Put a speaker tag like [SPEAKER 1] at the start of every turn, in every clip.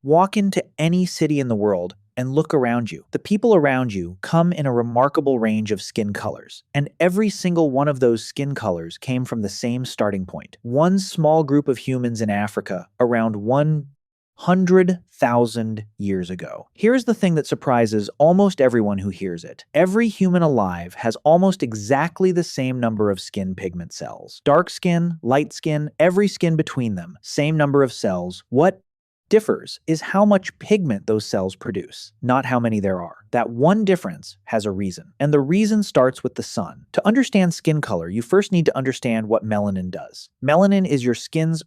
[SPEAKER 1] Walk into any city in the world and look around you. The people around you come in a remarkable range of skin colors, and every single one of those skin colors came from the same starting point. One small group of humans in Africa around 100,000 years ago. Here's the thing that surprises almost everyone who hears it. Every human alive has almost exactly the same number of skin pigment cells. Dark skin, light skin, every skin between them, same number of cells. What differs is how much pigment those cells produce, not how many there are. That one difference has a reason, and the reason starts with the sun. To understand skin color, you first need to understand what melanin does. Melanin is your skin's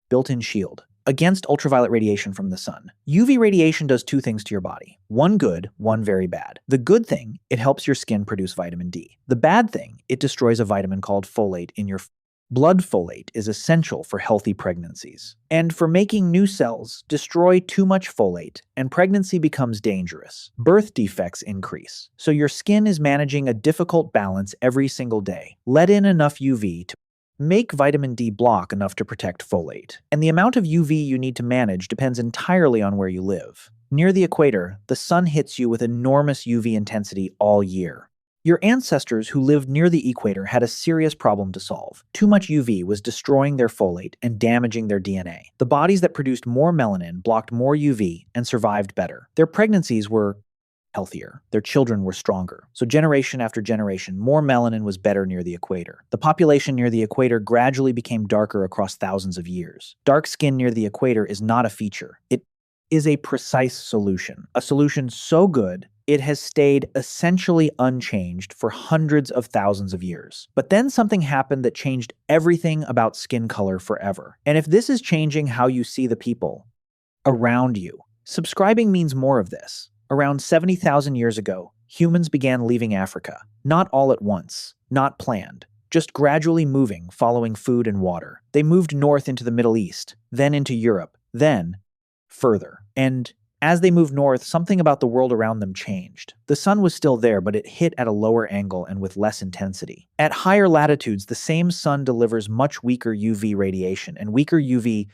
[SPEAKER 1] built-in shield against ultraviolet radiation from the sun. UV radiation does two things to your body. One good, one very bad. The good thing, it helps your skin produce vitamin D. The bad thing, it destroys a vitamin called folate in your blood. Folate is essential for healthy pregnancies. And for making new cells, destroy too much folate, and pregnancy becomes dangerous. Birth defects increase. So your skin is managing a difficult balance every single day. Let in enough UV to make vitamin D block enough to protect folate. And the amount of UV you need to manage depends entirely on where you live. Near the equator, the sun hits you with enormous UV intensity all year. Your ancestors who lived near the equator had a serious problem to solve. Too much UV was destroying their folate and damaging their DNA. The bodies that produced more melanin blocked more UV and survived better. Their pregnancies were healthier. Their children were stronger. So generation after generation, more melanin was better near the equator. The population near the equator gradually became darker across thousands of years. Dark skin near the equator is not a feature. It is a precise solution. A solution so good it has stayed essentially unchanged for hundreds of thousands of years. But then something happened that changed everything about skin color forever. And if this is changing how you see the people around you, subscribing means more of this. Around 70,000 years ago, humans began leaving Africa. Not all at once, not planned, just gradually moving, following food and water. They moved north into the Middle East, then into Europe, then further. And as they moved north, something about the world around them changed. The sun was still there, but it hit at a lower angle and with less intensity. At higher latitudes, the same sun delivers much weaker UV radiation, and weaker UV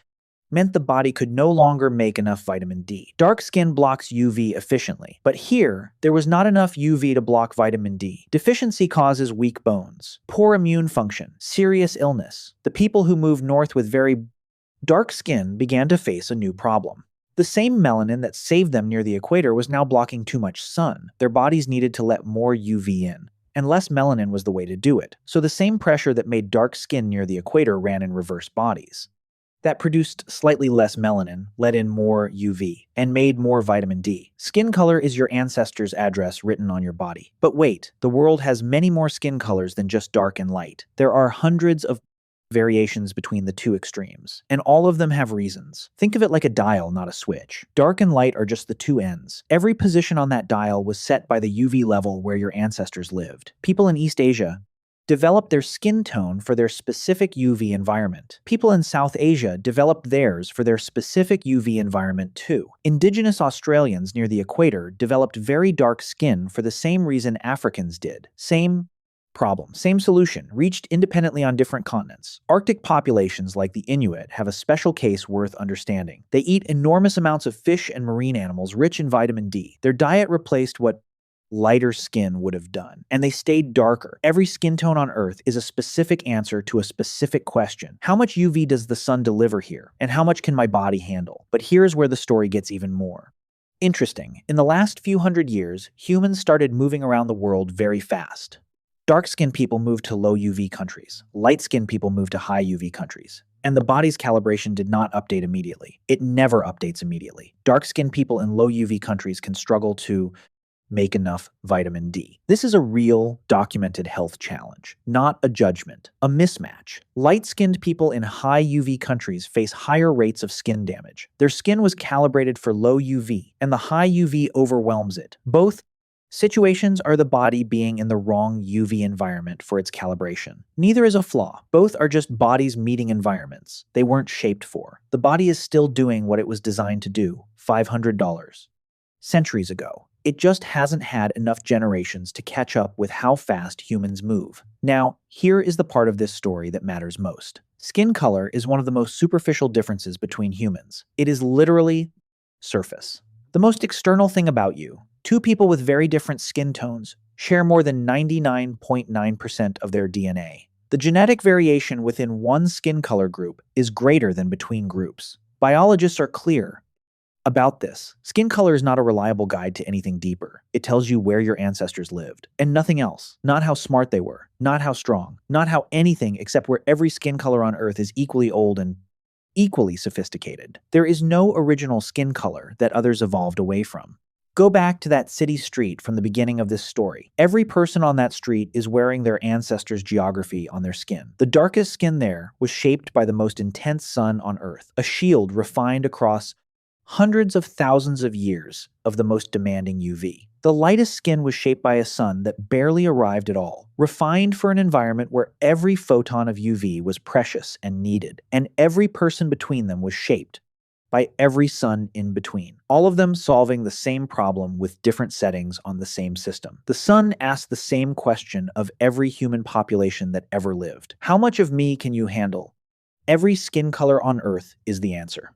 [SPEAKER 1] meant the body could no longer make enough vitamin D. Dark skin blocks UV efficiently, but here, there was not enough UV to block vitamin D. Deficiency causes weak bones, poor immune function, serious illness. The people who moved north with very dark skin began to face a new problem. The same melanin that saved them near the equator was now blocking too much sun. Their bodies needed to let more UV in, and less melanin was the way to do it. So the same pressure that made dark skin near the equator ran in reverse bodies. That produced slightly less melanin, let in more UV, and made more vitamin D. Skin color is your ancestors' address written on your body. But wait, the world has many more skin colors than just dark and light. There are hundreds of variations between the two extremes, and all of them have reasons. Think of it like a dial, not a switch. Dark and light are just the two ends. Every position on that dial was set by the UV level where your ancestors lived. People in East Asia developed their skin tone for their specific UV environment. People in South Asia developed theirs for their specific UV environment too. Indigenous Australians near the equator developed very dark skin for the same reason Africans did. Same problem, same solution, reached independently on different continents. Arctic populations like the Inuit have a special case worth understanding. They eat enormous amounts of fish and marine animals rich in vitamin D. Their diet replaced what lighter skin would have done, and they stayed darker. Every skin tone on Earth is a specific answer to a specific question. How much UV does the sun deliver here, and how much can my body handle? But here's where the story gets even more interesting. In the last few hundred years, humans started moving around the world very fast. Dark-skinned people moved to low UV countries. Light-skinned people moved to high UV countries. And the body's calibration did not update immediately. It never updates immediately. Dark-skinned people in low UV countries can struggle to make enough vitamin D. This is a real, documented health challenge, not a judgment, a mismatch. Light-skinned people in high UV countries face higher rates of skin damage. Their skin was calibrated for low UV, and the high UV overwhelms it. Both situations are the body being in the wrong UV environment for its calibration. Neither is a flaw. Both are just bodies meeting environments they weren't shaped for. The body is still doing what it was designed to do $500 centuries ago. It just hasn't had enough generations to catch up with how fast humans move. Now, here is the part of this story that matters most. Skin color is one of the most superficial differences between humans. It is literally surface. The most external thing about you, two people with very different skin tones share more than 99.9% of their DNA. The genetic variation within one skin color group is greater than between groups. Biologists are clear about this. Skin color is not a reliable guide to anything deeper. It tells you where your ancestors lived, and nothing else. Not how smart they were, not how strong, not how anything except where every skin color on Earth is equally old and equally sophisticated. There is no original skin color that others evolved away from. Go back to that city street from the beginning of this story. Every person on that street is wearing their ancestors' geography on their skin. The darkest skin there was shaped by the most intense sun on Earth, a shield refined across hundreds of thousands of years of the most demanding UV. The lightest skin was shaped by a sun that barely arrived at all, refined for an environment where every photon of UV was precious and needed, and every person between them was shaped by every sun in between, all of them solving the same problem with different settings on the same system. The sun asked the same question of every human population that ever lived. How much of me can you handle? Every skin color on Earth is the answer.